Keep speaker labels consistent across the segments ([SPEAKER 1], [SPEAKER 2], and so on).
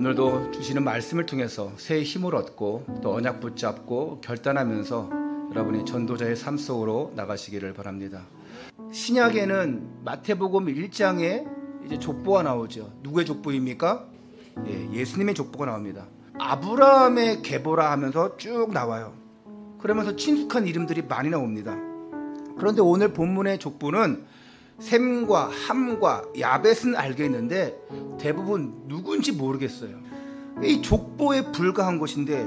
[SPEAKER 1] 오늘도 주시는 말씀을 통해서 새 힘을 얻고 또 언약 붙잡고 결단하면서 여러분이 전도자의 삶 속으로 나가시기를 바랍니다. 신약에는 마태복음 1장에 이제 족보가 나오죠. 누구의 족보입니까? 예수님의 족보가 나옵니다. 아브라함의 계보라 하면서 쭉 나와요. 그러면서 친숙한 이름들이 많이 나옵니다. 그런데 오늘 본문의 족보는 셈과 함과 야벳은 알겠는데 대부분 누군지 모르겠어요. 이 족보에 불과한 것인데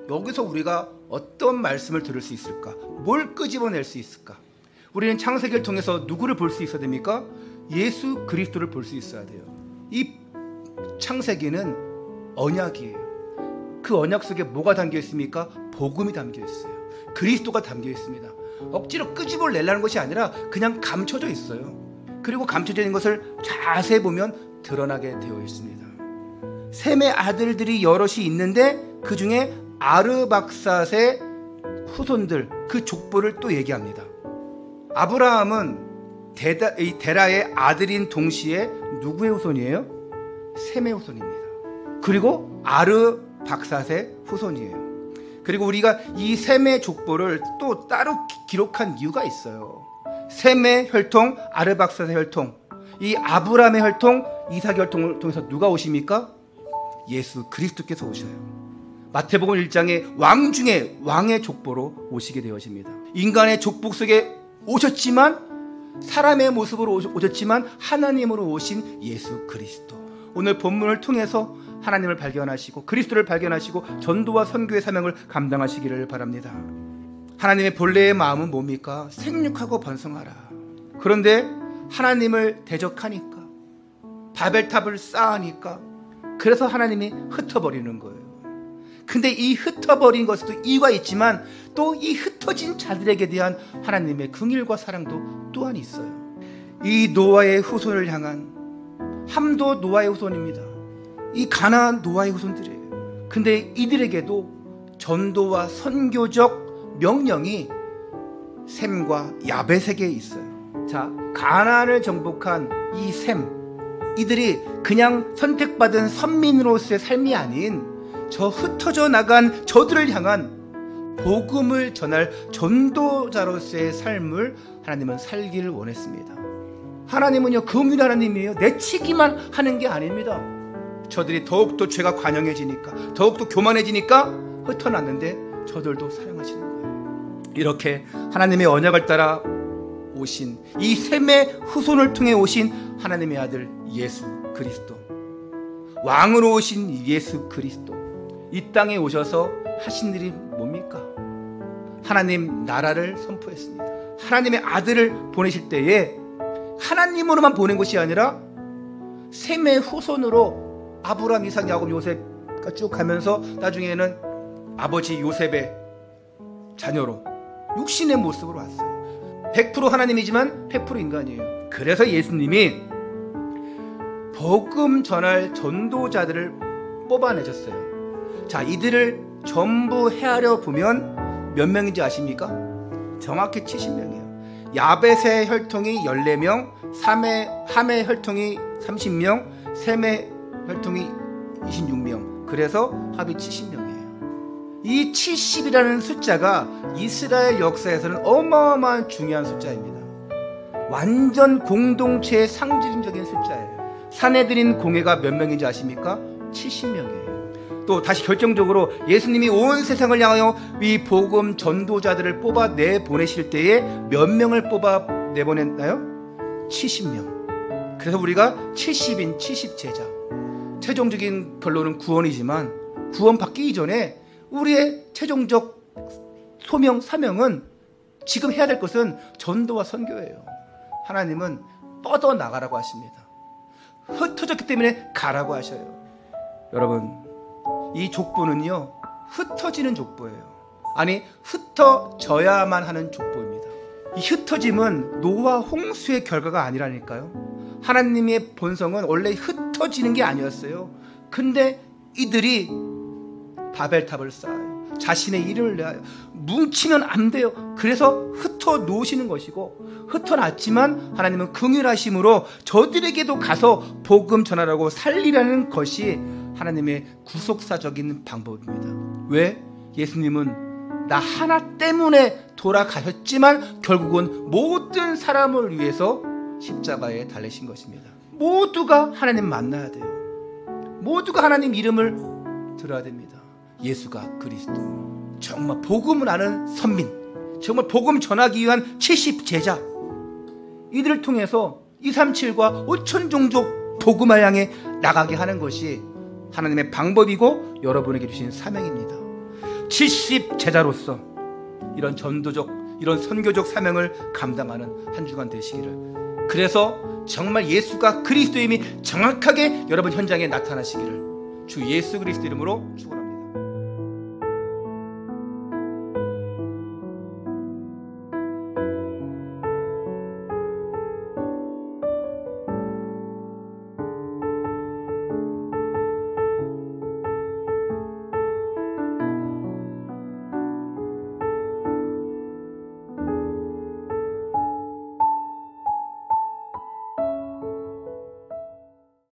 [SPEAKER 1] 여기서 우리가 어떤 말씀을 들을 수 있을까? 뭘 끄집어낼 수 있을까? 우리는 창세기를 통해서 누구를 볼 수 있어야 됩니까? 예수 그리스도를 볼 수 있어야 돼요. 이 창세기는 언약이에요. 그 언약 속에 뭐가 담겨 있습니까? 복음이 담겨 있어요. 그리스도가 담겨 있습니다. 억지로 끄집어내려는 것이 아니라 그냥 감춰져 있어요. 그리고 감춰져 있는 것을 자세히 보면 드러나게 되어 있습니다. 셈의 아들들이 여럿이 있는데 그 중에 아르박삿의 후손들, 그 족보를 또 얘기합니다. 아브라함은 데라의 아들인 동시에 누구의 후손이에요? 셈의 후손입니다. 그리고 아르박삿의 후손이에요. 그리고 우리가 이 셈의 족보를 또 따로 기록한 이유가 있어요. 셈의 혈통, 아르박삿의 혈통, 이 아브라함의 혈통, 이삭의 혈통을 통해서 누가 오십니까? 예수 그리스도께서 오셔요. 마태복음 1장에 왕 중에 왕의 족보로 오시게 되어집니다. 인간의 족보 속에 오셨지만, 사람의 모습으로 오셨지만 하나님으로 오신 예수 그리스도. 오늘 본문을 통해서 하나님을 발견하시고 그리스도를 발견하시고 전도와 선교의 사명을 감당하시기를 바랍니다. 하나님의 본래의 마음은 뭡니까? 생육하고 번성하라. 그런데 하나님을 대적하니까, 바벨탑을 쌓으니까, 그래서 하나님이 흩어버리는 거예요. 근데 이 흩어버린 것에도 이유가 있지만 또 이 흩어진 자들에게 대한 하나님의 긍휼과 사랑도 또한 있어요. 이 노아의 후손을 향한, 함도 노아의 후손입니다. 이 가나안 노아의 후손들이에요. 근데 이들에게도 전도와 선교적 명령이 셈과 야벳에게 있어요. 자, 가나안을 정복한 이 셈, 이들이 그냥 선택받은 선민으로서의 삶이 아닌 저 흩어져 나간 저들을 향한 복음을 전할 전도자로서의 삶을 하나님은 살기를 원했습니다. 하나님은요, 긍휼의 하나님이에요. 내치기만 하는 게 아닙니다. 저들이 더욱더 죄가 관영해지니까, 더욱더 교만해지니까 흩어났는데 저들도 사랑하시는 거예요. 이렇게 하나님의 언약을 따라 오신 이 셈의 후손을 통해 오신 하나님의 아들 예수 그리스도, 왕으로 오신 예수 그리스도, 이 땅에 오셔서 하신 일이 뭡니까? 하나님 나라를 선포했습니다. 하나님의 아들을 보내실 때에 하나님으로만 보낸 것이 아니라 셈의 후손으로 아브라함, 이삭, 야곱, 요셉가 쭉 가면서 나중에는 아버지 요셉의 자녀로 육신의 모습으로 왔어요. 100% 하나님이지만 100% 인간이에요. 그래서 예수님이 복음 전할 전도자들을 뽑아내셨어요. 자, 이들을 전부 헤아려 보면 몇 명인지 아십니까? 정확히 70명이에요. 야벳의 혈통이 14명, 함의 혈통이 30명, 셈의 혈통이 26명. 그래서 합이 70명이에요. 이 70이라는 숫자가 이스라엘 역사에서는 어마어마한 중요한 숫자입니다. 완전 공동체의 상징적인 숫자예요. 사내들인 공회가 몇 명인지 아십니까? 70명이에요. 또 다시 결정적으로 예수님이 온 세상을 향하여 이 복음 전도자들을 뽑아내 보내실 때에 몇 명을 뽑아내 보냈나요? 70명. 그래서 우리가 70인 70제자. 최종적인 결론은 구원이지만 구원 받기 이전에 우리의 최종적 소명, 사명은 지금 해야 될 것은 전도와 선교예요. 하나님은 뻗어나가라고 하십니다. 흩어졌기 때문에 가라고 하셔요. 여러분, 이 족보는요, 흩어지는 족보예요. 아니, 흩어져야만 하는 족보입니다. 이 흩어짐은 노아 홍수의 결과가 아니라니까요. 하나님의 본성은 원래 흩어지는 게 아니었어요. 근데 이들이 바벨탑을 쌓아요. 자신의 이름을 내어요. 뭉치면 안 돼요. 그래서 흩어 놓으시는 것이고, 흩어놨지만 하나님은 긍휼하심으로 저들에게도 가서 복음 전하라고 살리라는 것이 하나님의 구속사적인 방법입니다. 왜? 예수님은 나 하나 때문에 돌아가셨지만 결국은 모든 사람을 위해서 십자가에 달리신 것입니다. 모두가 하나님 만나야 돼요. 모두가 하나님 이름을 들어야 됩니다. 예수가 그리스도. 정말 복음을 아는 선민, 정말 복음 전하기 위한 70제자, 이들을 통해서 237과 5천 종족 복음을 향해 나가게 하는 것이 하나님의 방법이고 여러분에게 주신 사명입니다. 70제자로서 이런 전도적, 이런 선교적 사명을 감당하는 한 주간 되시기를, 그래서 정말 예수가 그리스도임이 정확하게 여러분 현장에 나타나시기를 주 예수 그리스도 이름으로 축원합니다.